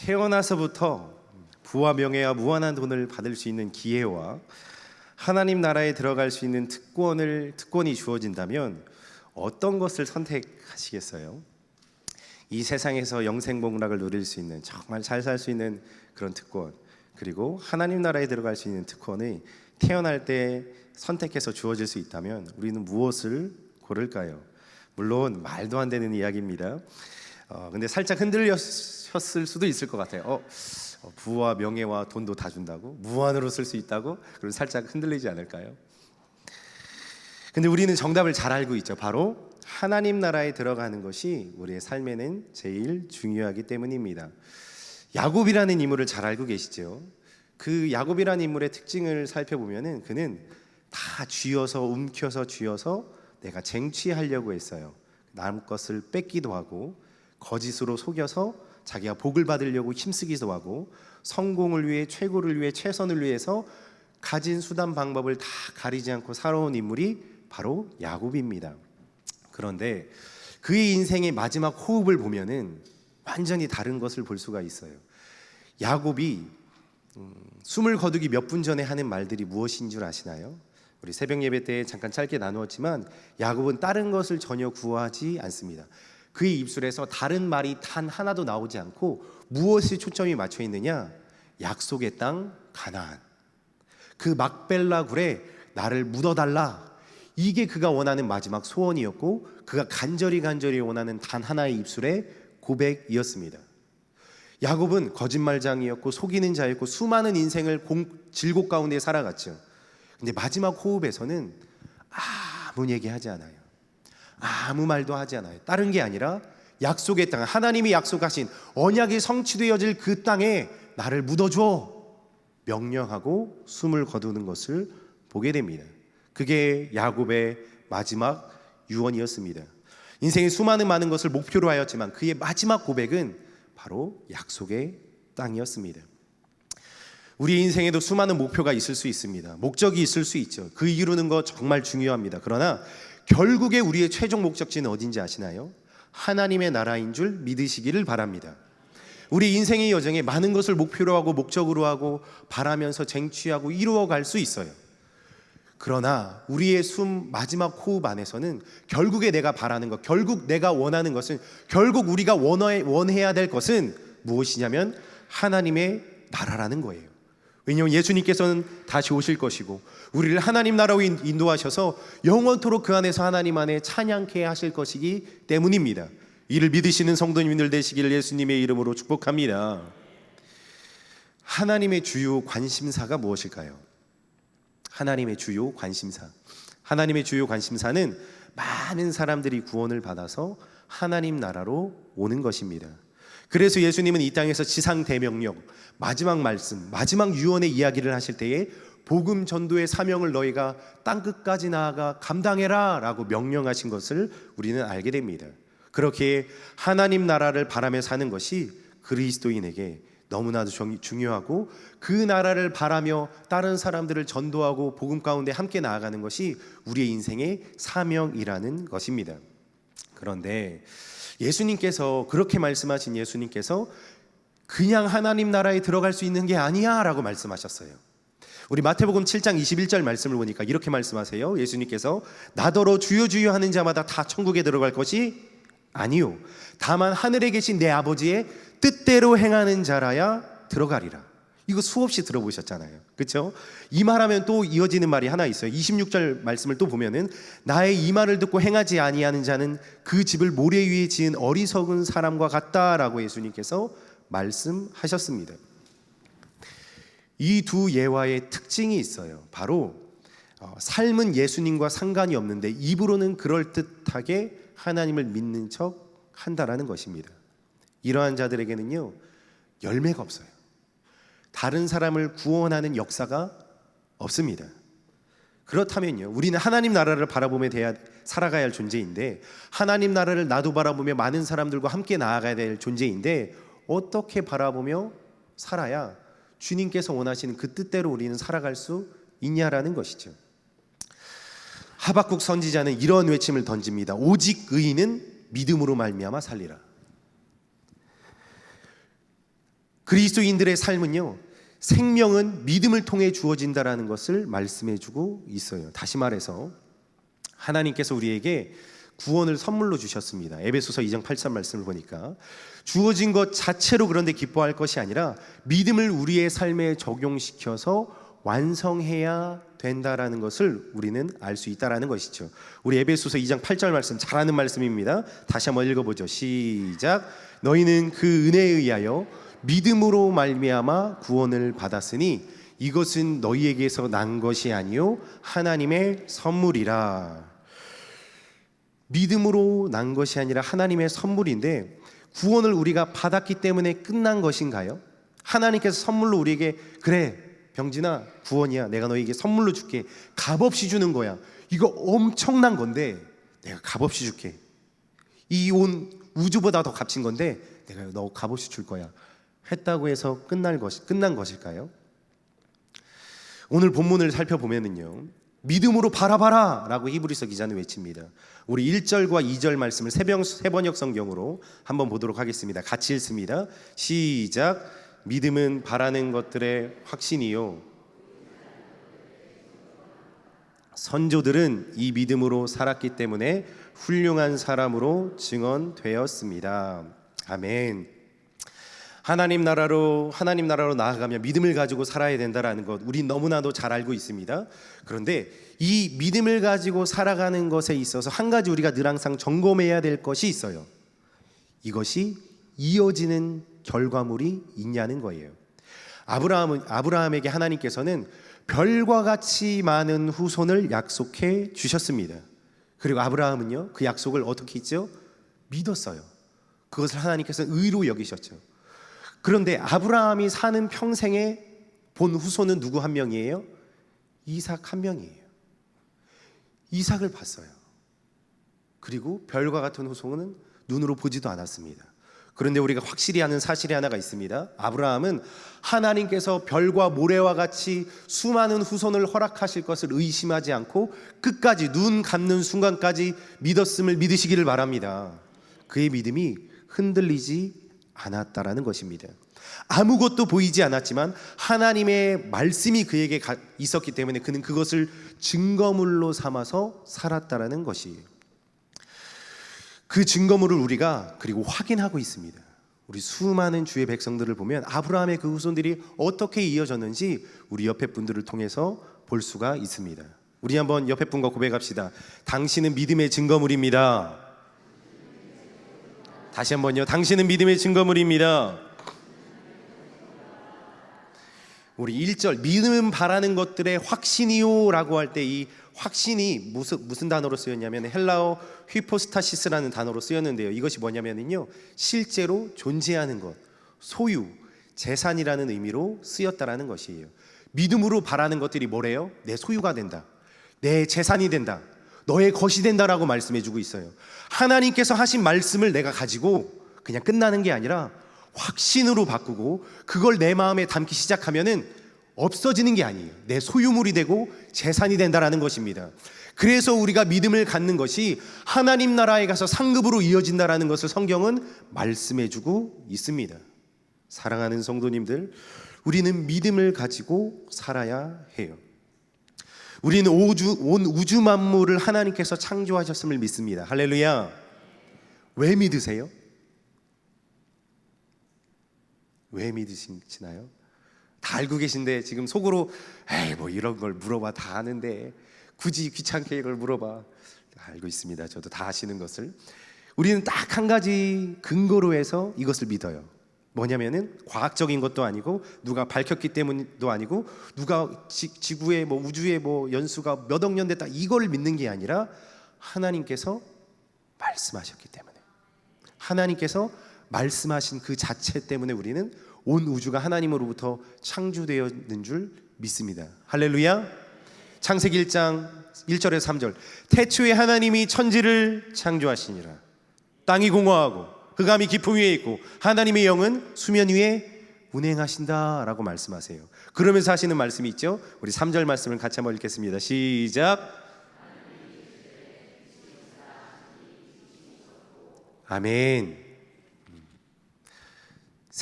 태어나서부터 부와 명예와 무한한 돈을 받을 수 있는 기회와 하나님 나라에 들어갈 수 있는 특권이 주어진다면 어떤 것을 선택하시겠어요? 이 세상에서 영생복락을 누릴 수 있는, 정말 잘 살 수 있는 그런 특권, 그리고 하나님 나라에 들어갈 수 있는 특권이 태어날 때 선택해서 주어질 수 있다면 우리는 무엇을 고를까요? 물론 말도 안 되는 이야기입니다. 근데 살짝 흔들렸을 수도 있을 것 같아요. 부와 명예와 돈도 다 준다고? 무한으로 쓸 수 있다고? 그럼 살짝 흔들리지 않을까요? 근데 우리는 정답을 잘 알고 있죠. 바로 하나님 나라에 들어가는 것이 우리의 삶에는 제일 중요하기 때문입니다. 야곱이라는 인물을 잘 알고 계시죠? 그 야곱이라는 인물의 특징을 살펴보면은 그는 다 쥐어서 움켜서 쥐어서 내가 쟁취하려고 했어요. 남 것을 뺏기도 하고 거짓으로 속여서 자기가 복을 받으려고 힘쓰기도 하고 성공을 위해, 최고를 위해, 최선을 위해서 가진 수단 방법을 다 가리지 않고 살아온 인물이 바로 야곱입니다. 그런데 그의 인생의 마지막 호흡을 보면은 완전히 다른 것을 볼 수가 있어요. 야곱이 숨을 거두기 몇 분 전에 하는 말들이 무엇인 줄 아시나요? 우리 새벽 예배 때 잠깐 짧게 나누었지만 야곱은 다른 것을 전혀 구하지 않습니다. 그의 입술에서 다른 말이 단 하나도 나오지 않고 무엇에 초점이 맞춰 있느냐? 약속의 땅 가나안, 그 막벨라 굴에 나를 묻어달라, 이게 그가 원하는 마지막 소원이었고 그가 간절히 원하는 단 하나의 입술의 고백이었습니다. 야곱은 거짓말장이었고 속이는 자였고 수많은 인생을 질곡 가운데 살아갔죠. 근데 마지막 호흡에서는 아무 얘기하지 않아요. 아무 말도 하지 않아요. 다른 게 아니라 약속의 땅, 하나님이 약속하신 언약이 성취되어질 그 땅에 나를 묻어줘 명령하고 숨을 거두는 것을 보게 됩니다. 그게 야곱의 마지막 유언이었습니다. 인생의 많은 것을 목표로 하였지만 그의 마지막 고백은 바로 약속의 땅이었습니다. 우리 인생에도 수많은 목표가 있을 수 있습니다. 목적이 있을 수 있죠. 그 이루는 거 정말 중요합니다. 그러나 결국에 우리의 최종 목적지는 어딘지 아시나요? 하나님의 나라인 줄 믿으시기를 바랍니다. 우리 인생의 여정에 많은 것을 목표로 하고 목적으로 하고 바라면서 쟁취하고 이루어갈 수 있어요. 그러나 우리의 마지막 호흡 안에서는 결국에 내가 바라는 것, 결국 내가 원하는 것은, 결국 우리가 원해야 될 것은 무엇이냐면 하나님의 나라라는 거예요. 왜냐하면 예수님께서는 다시 오실 것이고 우리를 하나님 나라로 인도하셔서 영원토록 그 안에서 하나님 안에 찬양케 하실 것이기 때문입니다. 이를 믿으시는 성도님들 되시기를 예수님의 이름으로 축복합니다. 하나님의 주요 관심사가 무엇일까요? 하나님의 주요 관심사. 하나님의 주요 관심사는 많은 사람들이 구원을 받아서 하나님 나라로 오는 것입니다. 그래서 예수님은 이 땅에서 지상 대명령, 마지막 말씀, 마지막 유언의 이야기를 하실 때에 복음 전도의 사명을 너희가 땅끝까지 나아가 감당해라 라고 명령하신 것을 우리는 알게 됩니다. 그렇게 하나님 나라를 바라며 사는 것이 그리스도인에게 너무나도 중요하고 그 나라를 바라며 다른 사람들을 전도하고 복음 가운데 함께 나아가는 것이 우리의 인생의 사명이라는 것입니다. 그런데 예수님께서, 그렇게 말씀하신 예수님께서 그냥 하나님 나라에 들어갈 수 있는 게 아니야 라고 말씀하셨어요. 우리 마태복음 7장 21절 말씀을 보니까 이렇게 말씀하세요. 예수님께서 나더러 주여 주여 하는 자마다 다 천국에 들어갈 것이 아니요 다만 하늘에 계신 내 아버지의 뜻대로 행하는 자라야 들어가리라. 이거 수없이 들어보셨잖아요. 그렇죠? 이 말하면 또 이어지는 말이 하나 있어요. 26절 말씀을 또 보면은 나의 이 말을 듣고 행하지 아니하는 자는 그 집을 모래 위에 지은 어리석은 사람과 같다라고 예수님께서 말씀하셨습니다. 이 두 예화의 특징이 있어요. 바로 삶은 예수님과 상관이 없는데 입으로는 그럴듯하게 하나님을 믿는 척 한다라는 것입니다. 이러한 자들에게는요 열매가 없어요. 다른 사람을 구원하는 역사가 없습니다. 그렇다면요 우리는 하나님 나라를 바라보며 살아가야 할 존재인데, 하나님 나라를 나도 바라보며 많은 사람들과 함께 나아가야 될 존재인데 어떻게 바라보며 살아야 주님께서 원하시는 그 뜻대로 우리는 살아갈 수 있냐라는 것이죠. 하박국 선지자는 이런 외침을 던집니다. 오직 의인은 믿음으로 말미암아 살리라. 그리스도인들의 삶은요, 생명은 믿음을 통해 주어진다라는 것을 말씀해주고 있어요. 다시 말해서 하나님께서 우리에게 구원을 선물로 주셨습니다. 에베소서 2장 8절 말씀을 보니까 주어진 것 자체로 그런데 기뻐할 것이 아니라 믿음을 우리의 삶에 적용시켜서 완성해야 된다라는 것을 우리는 알 수 있다라는 것이죠. 우리 에베소서 2장 8절 말씀 잘 아는 말씀입니다. 다시 한번 읽어보죠. 시작. 너희는 그 은혜에 의하여 믿음으로 말미암아 구원을 받았으니 이것은 너희에게서 난 것이 아니요 하나님의 선물이라. 믿음으로 난 것이 아니라 하나님의 선물인데, 구원을 우리가 받았기 때문에 끝난 것인가요? 하나님께서 선물로 우리에게 그래 병진아 구원이야, 내가 너에게 선물로 줄게, 값없이 주는 거야, 이거 엄청난 건데 내가 값없이 줄게, 이 온 우주보다 더 값진 건데 내가 너 값없이 줄 거야 했다고 해서 끝난 것일까요? 오늘 본문을 살펴보면은요, 믿음으로 바라봐라 라고 히브리서 기자는 외칩니다. 우리 1절과 2절 말씀을 세번역 성경으로 한번 보도록 하겠습니다. 같이 읽습니다. 시작. 믿음은 바라는 것들의 확신이요 선조들은 이 믿음으로 살았기 때문에 훌륭한 사람으로 증언되었습니다. 아멘. 하나님 나라로 나아가며 믿음을 가지고 살아야 된다라는 것 우리 너무나도 잘 알고 있습니다. 그런데 이 믿음을 가지고 살아가는 것에 있어서 한 가지 우리가 늘 항상 점검해야 될 것이 있어요. 이것이 이어지는 결과물이 있냐는 거예요. 아브라함에게 하나님께서는 별과 같이 많은 후손을 약속해 주셨습니다. 그리고 아브라함은요, 그 약속을 어떻게 했죠? 믿었어요. 그것을 하나님께서 의로 여기셨죠. 그런데 아브라함이 사는 평생에 본 후손은 누구 한 명이에요? 이삭 한 명이에요. 이삭을 봤어요. 그리고 별과 같은 후손은 눈으로 보지도 않았습니다. 그런데 우리가 확실히 아는 사실이 하나가 있습니다. 아브라함은 하나님께서 별과 모래와 같이 수많은 후손을 허락하실 것을 의심하지 않고 끝까지 눈 감는 순간까지 믿었음을 믿으시기를 바랍니다. 그의 믿음이 흔들리지 않았다라는 것입니다. 아무것도 보이지 않았지만 하나님의 말씀이 그에게 있었기 때문에 그는 그것을 증거물로 삼아서 살았다라는 것이에요. 그 증거물을 우리가 그리고 확인하고 있습니다. 우리 수많은 주의 백성들을 보면 아브라함의 그 후손들이 어떻게 이어졌는지 우리 옆에 분들을 통해서 볼 수가 있습니다. 우리 한번 옆에 분과 고백합시다. 당신은 믿음의 증거물입니다. 다시 한번요. 당신은 믿음의 증거물입니다. 우리 1절 믿음은 바라는 것들의 확신이요 라고 할 때 이 확신이 무슨 단어로 쓰였냐면 헬라어 휘포스타시스라는 단어로 쓰였는데요. 이것이 뭐냐면요, 실제로 존재하는 것, 소유, 재산이라는 의미로 쓰였다라는 것이에요. 믿음으로 바라는 것들이 뭐래요? 내 소유가 된다, 내 재산이 된다, 너의 것이 된다라고 말씀해주고 있어요. 하나님께서 하신 말씀을 내가 가지고 그냥 끝나는 게 아니라 확신으로 바꾸고 그걸 내 마음에 담기 시작하면은 없어지는 게 아니에요. 내 소유물이 되고 재산이 된다라는 것입니다. 그래서 우리가 믿음을 갖는 것이 하나님 나라에 가서 상급으로 이어진다라는 것을 성경은 말씀해주고 있습니다. 사랑하는 성도님들, 우리는 믿음을 가지고 살아야 해요. 우리는 온 우주 만물을 하나님께서 창조하셨음을 믿습니다. 할렐루야. 왜 믿으세요? 왜 믿으시나요? 다 알고 계신데 지금 속으로 에이 뭐 이런 걸 물어봐, 다 아는데 굳이 귀찮게 이걸 물어봐. 알고 있습니다. 저도 다 아시는 것을. 우리는 딱 한 가지 근거로 해서 이것을 믿어요. 뭐냐면은 과학적인 것도 아니고 누가 밝혔기 때문도 아니고 누가 지구의 뭐 우주의 뭐 연수가 몇 억 년 됐다 이걸 믿는 게 아니라 하나님께서 말씀하셨기 때문에, 하나님께서 말씀하신 그 자체 때문에 우리는 온 우주가 하나님으로부터 창조되었는 줄 믿습니다. 할렐루야. 창세기 1장 1절에서 3절 태초에 하나님이 천지를 창조하시니라. 땅이 공허하고 흑암이 깊음 위에 있고 하나님의 영은 수면 위에 운행하신다라고 말씀하세요. 그러면서 하시는 말씀이 있죠. 우리 3절 말씀을 같이 한번 읽겠습니다. 시작. 아멘.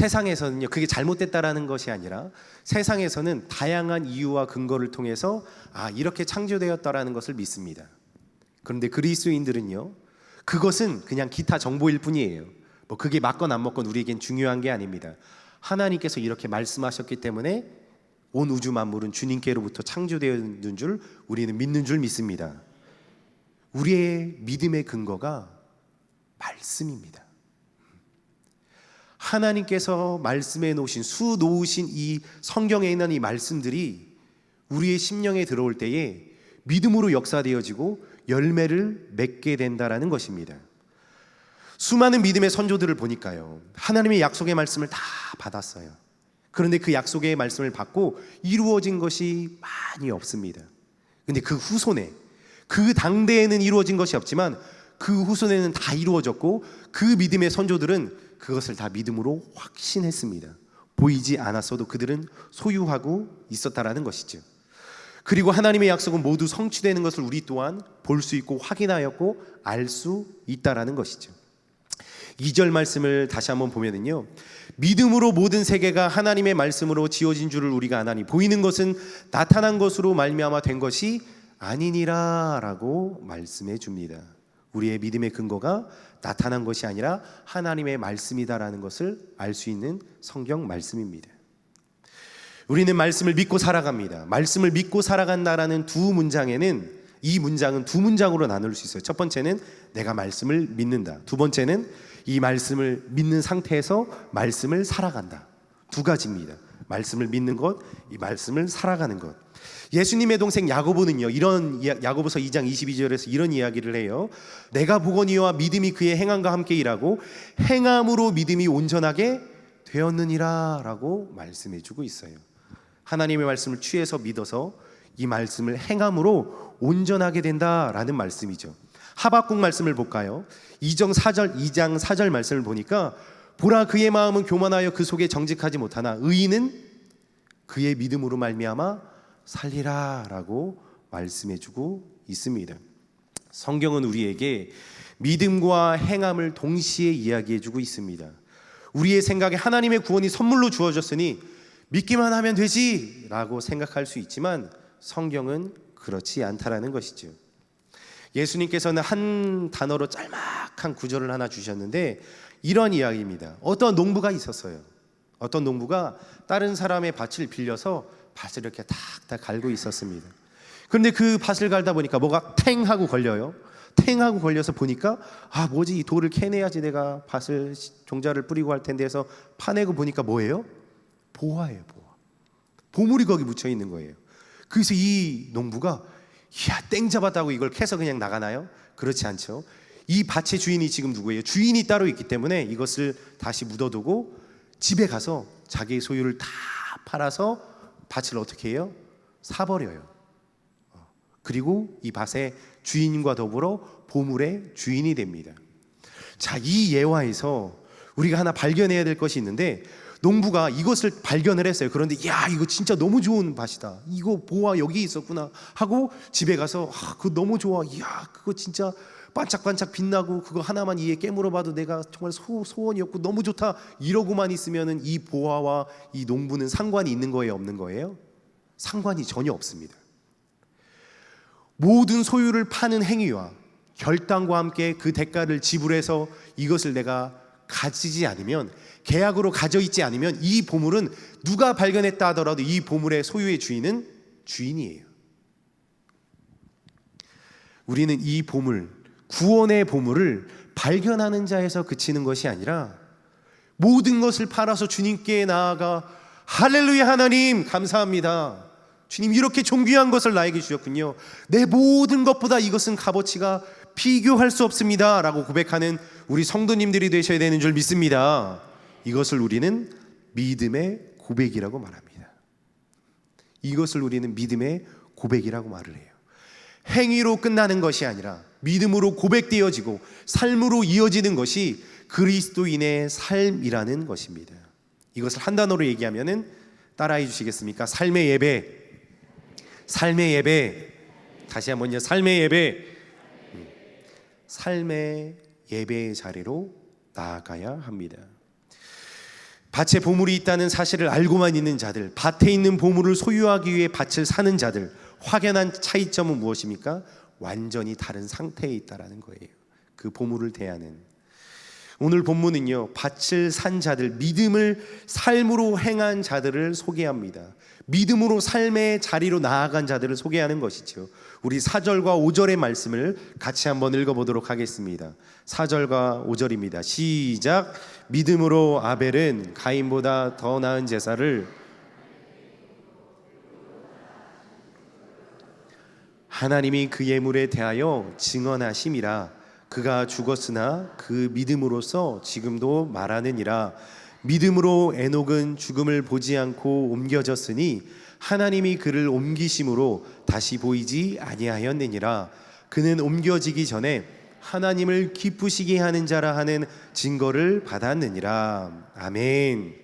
세상에서는요, 그게 잘못됐다라는 것이 아니라 세상에서는 다양한 이유와 근거를 통해서 이렇게 창조되었다라는 것을 믿습니다. 그런데 그리스도인들은요, 그것은 그냥 기타 정보일 뿐이에요. 뭐 그게 맞건 안 맞건 우리에겐 중요한 게 아닙니다. 하나님께서 이렇게 말씀하셨기 때문에 온 우주 만물은 주님께로부터 창조되었는 줄 우리는 믿는 줄 믿습니다. 우리의 믿음의 근거가 말씀입니다. 하나님께서 말씀해 놓으신 수놓으신 이 성경에 있는 이 말씀들이 우리의 심령에 들어올 때에 믿음으로 역사되어지고 열매를 맺게 된다라는 것입니다. 수많은 믿음의 선조들을 보니까요, 하나님의 약속의 말씀을 다 받았어요. 그런데 그 약속의 말씀을 받고 이루어진 것이 많이 없습니다. 근데 그 후손에, 그 당대에는 이루어진 것이 없지만 그 후손에는 다 이루어졌고, 그 믿음의 선조들은 그것을 다 믿음으로 확신했습니다. 보이지 않았어도 그들은 소유하고 있었다라는 것이죠. 그리고 하나님의 약속은 모두 성취되는 것을 우리 또한 볼 수 있고 확인하였고 알 수 있다라는 것이죠. 2절 말씀을 다시 한번 보면은요, 믿음으로 모든 세계가 하나님의 말씀으로 지어진 줄을 우리가 아나니 보이는 것은 나타난 것으로 말미암아 된 것이 아니니라 라고 말씀해 줍니다. 우리의 믿음의 근거가 나타난 것이 아니라 하나님의 말씀이다라는 것을 알 수 있는 성경 말씀입니다. 우리는 말씀을 믿고 살아갑니다. 말씀을 믿고 살아간다라는 두 문장에는, 이 문장은 두 문장으로 나눌 수 있어요. 첫 번째는 내가 말씀을 믿는다. 두 번째는 이 말씀을 믿는 상태에서 말씀을 살아간다. 두 가지입니다. 말씀을 믿는 것, 이 말씀을 살아가는 것. 예수님의 동생 야고보는요, 이런 야고보서 2장 22절에서 이런 이야기를 해요. 내가 보거니와 믿음이 그의 행함과 함께 일하고 행함으로 믿음이 온전하게 되었느니라 라고 말씀해주고 있어요. 하나님의 말씀을 취해서 믿어서 이 말씀을 행함으로 온전하게 된다라는 말씀이죠. 하박국 말씀을 볼까요? 2장 4절 말씀을 보니까 보라 그의 마음은 교만하여 그 속에 정직하지 못하나 의인은 그의 믿음으로 말미암아 살리라 라고 말씀해주고 있습니다. 성경은 우리에게 믿음과 행함을 동시에 이야기해주고 있습니다. 우리의 생각에 하나님의 구원이 선물로 주어졌으니 믿기만 하면 되지 라고 생각할 수 있지만 성경은 그렇지 않다라는 것이죠. 예수님께서는 한 단어로 짤막한 구절을 하나 주셨는데 이런 이야기입니다. 어떤 농부가 있었어요. 어떤 농부가 다른 사람의 밭을 빌려서 밭을 이렇게 탁탁 갈고 있었습니다. 그런데 그 밭을 갈다 보니까 뭐가 탱 하고 걸려요. 탱 하고 걸려서 보니까 뭐지, 이 돌을 캐내야지 내가 밭을 종자를 뿌리고 할 텐데 해서 파내고 보니까 뭐예요? 보화예요. 보물이 거기 묻혀 있는 거예요. 그래서 이 농부가 땡 잡았다고 이걸 캐서 그냥 나가나요? 그렇지 않죠. 이 밭의 주인이 지금 누구예요? 주인이 따로 있기 때문에 이것을 다시 묻어두고 집에 가서 자기의 소유를 다 팔아서 밭을 어떻게 해요? 사버려요. 그리고 이 밭의 주인과 더불어 보물의 주인이 됩니다. 자, 이 예화에서 우리가 하나 발견해야 될 것이 있는데, 농부가 이것을 발견을 했어요. 그런데 이거 진짜 너무 좋은 밭이다, 이거 보아 여기 있었구나 하고 집에 가서 그거 너무 좋아, 그거 진짜 반짝반짝 빛나고 그거 하나만 이에 깨물어봐도 내가 정말 소원이었고 너무 좋다 이러고만 있으면은 이 보아와 이 농부는 상관이 있는 거예요, 없는 거예요? 상관이 전혀 없습니다. 모든 소유를 파는 행위와 결단과 함께 그 대가를 지불해서 이것을 내가 가지지 않으면, 계약으로 가져 있지 않으면 이 보물은 누가 발견했다 하더라도 이 보물의 소유의 주인은 주인이에요. 우리는 이 보물, 구원의 보물을 발견하는 자에서 그치는 것이 아니라 모든 것을 팔아서 주님께 나아가 할렐루야, 하나님 감사합니다, 주님 이렇게 존귀한 것을 나에게 주셨군요, 내 모든 것보다 이것은 값어치가 비교할 수 없습니다 라고 고백하는 우리 성도님들이 되셔야 되는 줄 믿습니다. 이것을 우리는 믿음의 고백이라고 말합니다. 이것을 우리는 믿음의 고백이라고 말을 해요. 행위로 끝나는 것이 아니라 믿음으로 고백되어지고 삶으로 이어지는 것이 그리스도인의 삶이라는 것입니다. 이것을 한 단어로 얘기하면은 따라해 주시겠습니까? 삶의 예배. 삶의 예배. 다시 한번요. 삶의 예배. 삶의 예배의 자리로 나아가야 합니다. 밭에 보물이 있다는 사실을 알고만 있는 자들, 밭에 있는 보물을 소유하기 위해 밭을 사는 자들, 확연한 차이점은 무엇입니까? 완전히 다른 상태에 있다라는 거예요. 그 보물을 대하는. 오늘 본문은요, 밭을 산 자들, 믿음을 삶으로 행한 자들을 소개합니다. 믿음으로 삶의 자리로 나아간 자들을 소개하는 것이죠. 우리 4절과 5절의 말씀을 같이 한번 읽어보도록 하겠습니다. 4절과 5절입니다. 시작. 믿음으로 아벨은 가인보다 더 나은 제사를 하나님이 그 예물에 대하여 증언하심이라. 그가 죽었으나 그 믿음으로써 지금도 말하느니라. 믿음으로 에녹은 죽음을 보지 않고 옮겨졌으니 하나님이 그를 옮기심으로 다시 보이지 아니하였느니라. 그는 옮겨지기 전에 하나님을 기쁘시게 하는 자라 하는 증거를 받았느니라. 아멘.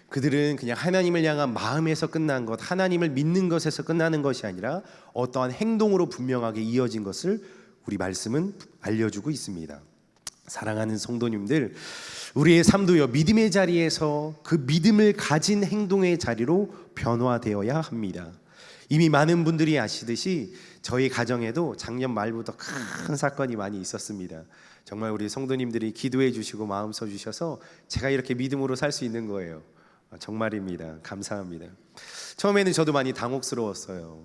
그들은 그냥 하나님을 향한 마음에서 끝난 것, 하나님을 믿는 것에서 끝나는 것이 아니라 어떠한 행동으로 분명하게 이어진 것을 우리 말씀은 알려주고 있습니다. 사랑하는 성도님들, 우리의 삶도요, 믿음의 자리에서 그 믿음을 가진 행동의 자리로 변화되어야 합니다. 이미 많은 분들이 아시듯이 저희 가정에도 작년 말부터 큰 사건이 많이 있었습니다. 정말 우리 성도님들이 기도해 주시고 마음 써 주셔서 제가 이렇게 믿음으로 살 수 있는 거예요. 정말입니다. 감사합니다. 처음에는 저도 많이 당혹스러웠어요.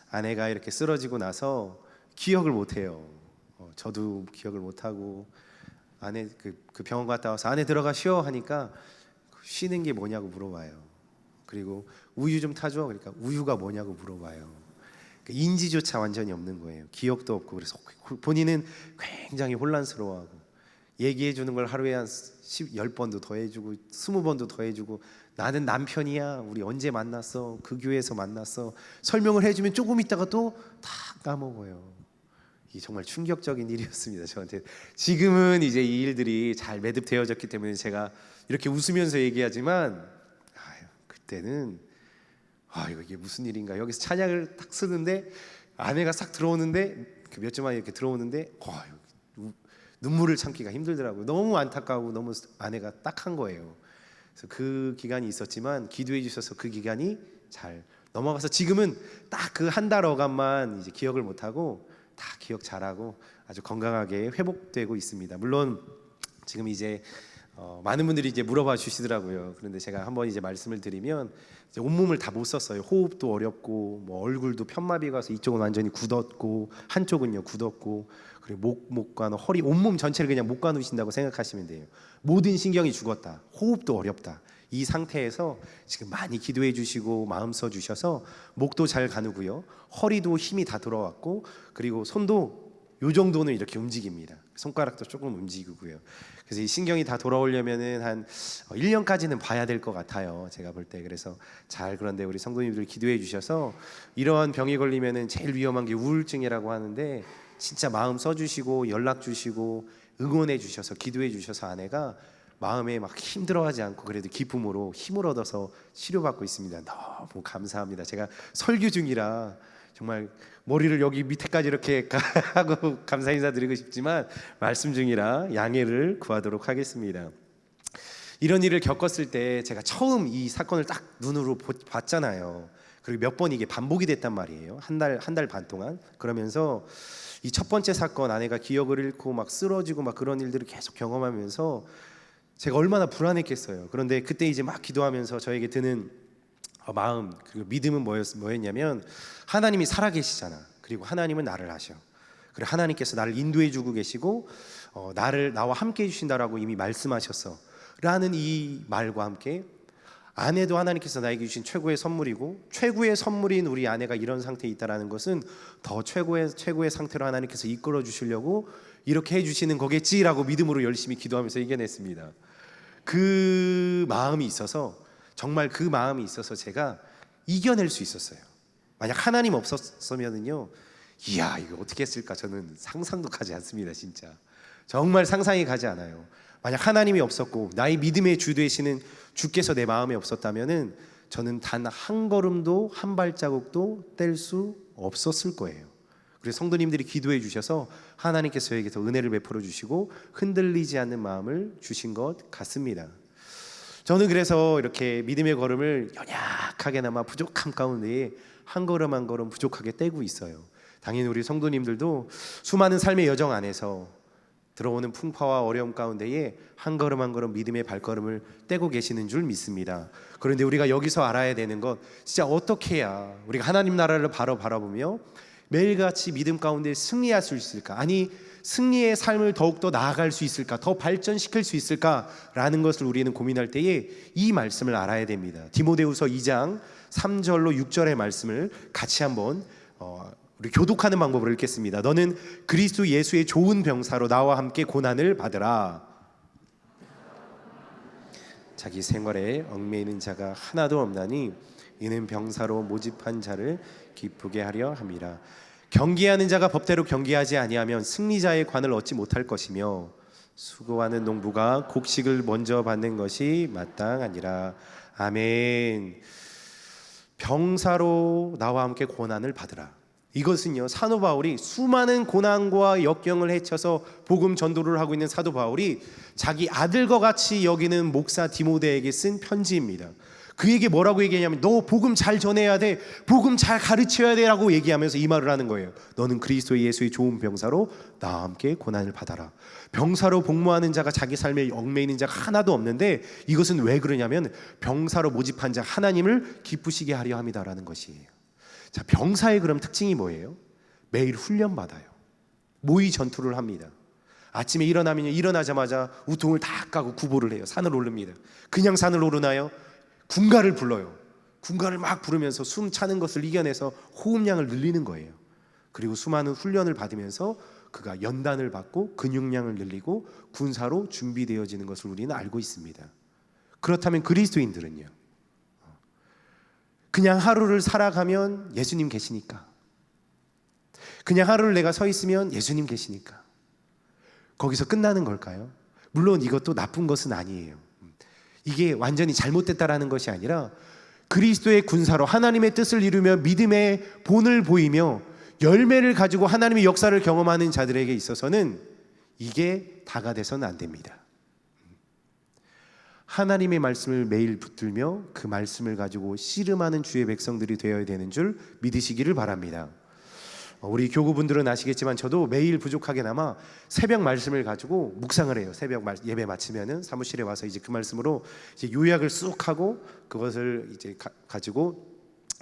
아내가 이렇게 쓰러지고 나서 기억을 못해요. 저도 기억을 못하고 아내 그 병원 갔다 와서 안에 들어가 쉬어 하니까 쉬는 게 뭐냐고 물어봐요. 그리고 우유 좀 타줘. 그러니까 우유가 뭐냐고 물어봐요. 인지조차 완전히 없는 거예요. 기억도 없고. 그래서 본인은 굉장히 혼란스러워하고 얘기해 주는 걸 하루에 한 10번도 더 해주고 20번도 더 해주고 나는 남편이야. 우리 언제 만났어? 그 교회에서 만났어. 설명을 해주면 조금 있다가 또 다 까먹어요. 이게 정말 충격적인 일이었습니다. 저한테. 지금은 이제 이 일들이 잘 매듭되어졌기 때문에 제가 이렇게 웃으면서 얘기하지만 그때는 이게 무슨 일인가. 여기서 찬양을 딱 쓰는데 아내가 싹 들어오는데 그 몇 주 만에 이렇게 들어오는데 눈물을 참기가 힘들더라고요. 너무 안타까우고 너무 아내가 딱한 거예요. 그래서 그 기간이 있었지만 기도해 주셔서 그 기간이 잘 넘어가서 지금은 딱 그 한 달 어간만 이제 기억을 못 하고 다 기억 잘하고 아주 건강하게 회복되고 있습니다. 물론 지금 이제 많은 분들이 이제 물어봐 주시더라고요. 그런데 제가 한번 이제 말씀을 드리면 이제 온몸을 다 못 썼어요. 호흡도 어렵고 뭐 얼굴도 편마비가 와서 이쪽은 완전히 굳었고 한쪽은요 굳었고 그리고 목과 허리 온몸 전체를 그냥 못 가누신다고 생각하시면 돼요. 모든 신경이 죽었다. 호흡도 어렵다. 이 상태에서 지금 많이 기도해 주시고 마음 써 주셔서 목도 잘 가누고요. 허리도 힘이 다 들어왔고 그리고 손도 요 정도는 이렇게 움직입니다. 손가락도 조금 움직이고요. 그래서 이 신경이 다 돌아오려면은 한 1년까지는 봐야 될 것 같아요. 제가 볼 때. 그래서 그런데 우리 성도님들 기도해 주셔서 이러한 병이 걸리면은 제일 위험한 게 우울증이라고 하는데 진짜 마음 써 주시고 연락 주시고 응원해 주셔서 기도해 주셔서 아내가 마음에 막 힘들어하지 않고 그래도 기쁨으로 힘을 얻어서 치료받고 있습니다. 너무 감사합니다. 제가 설교 중이라 정말 머리를 여기 밑에까지 이렇게 하고 감사 인사드리고 싶지만 말씀 중이라 양해를 구하도록 하겠습니다. 이런 일을 겪었을 때 제가 처음 이 사건을 딱 눈으로 봤잖아요. 그리고 몇 번 이게 반복이 됐단 말이에요. 한 달 반 동안. 그러면서 이 첫 번째 사건 아내가 기억을 잃고 막 쓰러지고 막 그런 일들을 계속 경험하면서 제가 얼마나 불안했겠어요. 그런데 그때 이제 막 기도하면서 저에게 드는 마음 그리고 믿음은 뭐였냐면 하나님이 살아계시잖아. 그리고 하나님은 나를 아셔. 그리고 하나님께서 나를 인도해주고 계시고 나와 함께 해주신다라고 이미 말씀하셨어 라는 이 말과 함께 아내도 하나님께서 나에게 주신 최고의 선물이고 최고의 선물인 우리 아내가 이런 상태에 있다는 것은 더 최고의 상태로 하나님께서 이끌어 주시려고 이렇게 해주시는 거겠지라고 믿음으로 열심히 기도하면서 이겨냈습니다. 그 마음이 있어서 정말 그 마음이 있어서 제가 이겨낼 수 있었어요. 만약 하나님 없었으면은요, 이야 이거 어떻게 했을까 저는 상상도 가지 않습니다. 진짜 정말 상상이 가지 않아요. 만약 하나님이 없었고 나의 믿음의 주 되시는 주께서 내 마음에 없었다면은 저는 단 한 걸음도 한 발자국도 뗄 수 없었을 거예요. 그래서 성도님들이 기도해 주셔서 하나님께서 저에게 더 은혜를 베풀어 주시고 흔들리지 않는 마음을 주신 것 같습니다. 저는 그래서 이렇게 믿음의 걸음을 연약하게나마 부족함 가운데 한 걸음 한 걸음 부족하게 떼고 있어요. 당연히 우리 성도님들도 수많은 삶의 여정 안에서 들어오는 풍파와 어려움 가운데에 한 걸음 한 걸음 믿음의 발걸음을 떼고 계시는 줄 믿습니다. 그런데 우리가 여기서 알아야 되는 것, 진짜 어떻게 해야 우리가 하나님 나라를 바로 바라보며 매일같이 믿음 가운데 승리할 수 있을까? 아니, 승리의 삶을 더욱더 나아갈 수 있을까? 더 발전시킬 수 있을까라는 것을 우리는 고민할 때에 이 말씀을 알아야 됩니다. 디모데후서 2장 3절로 6절의 말씀을 같이 한번 우리 교독하는 방법으로 읽겠습니다. 너는 그리스도 예수의 좋은 병사로 나와 함께 고난을 받으라. 자기 생활에 얽매이는 자가 하나도 없나니 이는 병사로 모집한 자를 기쁘게 하려 함이라. 경계하는 자가 법대로 경계하지 아니하면 승리자의 관을 얻지 못할 것이며 수고하는 농부가 곡식을 먼저 받는 것이 마땅하니라. 아멘. 병사로 나와 함께 고난을 받으라. 이것은요, 사도 바울이 수많은 고난과 역경을 헤쳐서 복음 전도를 하고 있는 사도 바울이 자기 아들과 같이 여기는 목사 디모데에게 쓴 편지입니다. 그에게 뭐라고 얘기하냐면 너 복음 잘 전해야 돼, 복음 잘 가르쳐야 돼 라고 얘기하면서 이 말을 하는 거예요. 너는 그리스도 예수의 좋은 병사로 나와 함께 고난을 받아라. 병사로 복무하는 자가 자기 삶에 얽매이는 자가 하나도 없는데 이것은 왜 그러냐면 병사로 모집한 자 하나님을 기쁘시게 하려 함이다라는 것이에요. 자, 병사의 그럼 특징이 뭐예요? 매일 훈련받아요. 모의 전투를 합니다. 아침에 일어나면 일어나자마자 우통을 다 까고 구보를 해요. 산을 오릅니다. 그냥 산을 오르나요? 군가를 불러요. 군가를 막 부르면서 숨 차는 것을 이겨내서 호흡량을 늘리는 거예요. 그리고 수많은 훈련을 받으면서 그가 연단을 받고 근육량을 늘리고 군사로 준비되어지는 것을 우리는 알고 있습니다. 그렇다면 그리스도인들은요, 그냥 하루를 살아가면 예수님 계시니까, 그냥 하루를 내가 서 있으면 예수님 계시니까 거기서 끝나는 걸까요? 물론 이것도 나쁜 것은 아니에요. 이게 완전히 잘못됐다라는 것이 아니라 그리스도의 군사로 하나님의 뜻을 이루며 믿음의 본을 보이며 열매를 가지고 하나님의 역사를 경험하는 자들에게 있어서는 이게 다가 돼서는 안 됩니다. 하나님의 말씀을 매일 붙들며 그 말씀을 가지고 씨름하는 주의 백성들이 되어야 되는 줄 믿으시기를 바랍니다. 우리 교구분들은 아시겠지만 저도 매일 부족하게나마 새벽 말씀을 가지고 묵상을 해요. 새벽 예배 마치면은 사무실에 와서 이제 그 말씀으로 이제 요약을 쑥 하고 그것을 이제 가지고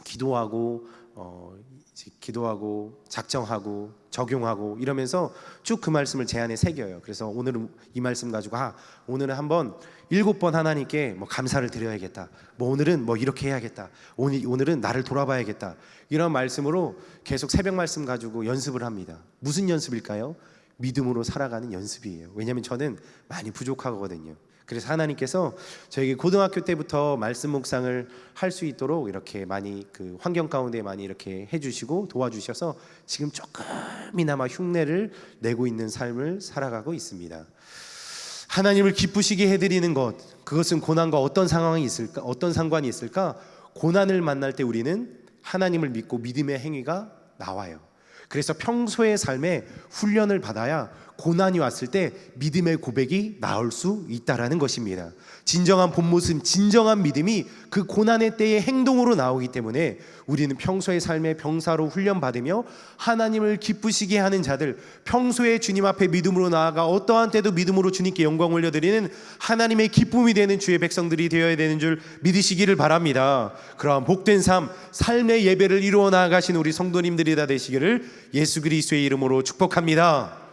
기도하고 작정하고 적용하고 이러면서 쭉 그 말씀을 제 안에 새겨요. 그래서 오늘은 이 말씀 가지고 오늘은 한번 7번 하나님께 뭐 감사를 드려야겠다, 뭐 오늘은 뭐 이렇게 해야겠다, 오늘은 나를 돌아봐야겠다, 이런 말씀으로 계속 새벽 말씀 가지고 연습을 합니다. 무슨 연습일까요? 믿음으로 살아가는 연습이에요. 왜냐하면 저는 많이 부족하거든요. 그래서 하나님께서 저에게 고등학교 때부터 말씀 묵상을 할 수 있도록 이렇게 많이 그 환경 가운데 많이 이렇게 해주시고 도와주셔서 지금 조금이나마 흉내를 내고 있는 삶을 살아가고 있습니다. 하나님을 기쁘시게 해드리는 것, 그것은 고난과 어떤 상황이 있을까? 어떤 상관이 있을까? 고난을 만날 때 우리는 하나님을 믿고 믿음의 행위가 나와요. 그래서 평소의 삶에 훈련을 받아야 고난이 왔을 때 믿음의 고백이 나올 수 있다라는 것입니다. 진정한 본 모습, 진정한 믿음이 그 고난의 때의 행동으로 나오기 때문에 우리는 평소의 삶에 병사로 훈련받으며 하나님을 기쁘시게 하는 자들, 평소에 주님 앞에 믿음으로 나아가 어떠한 때도 믿음으로 주님께 영광 올려드리는 하나님의 기쁨이 되는 주의 백성들이 되어야 되는 줄 믿으시기를 바랍니다. 그러한 복된 삶, 삶의 예배를 이루어 나아가신 우리 성도님들이 다 되시기를 예수 그리스도의 이름으로 축복합니다.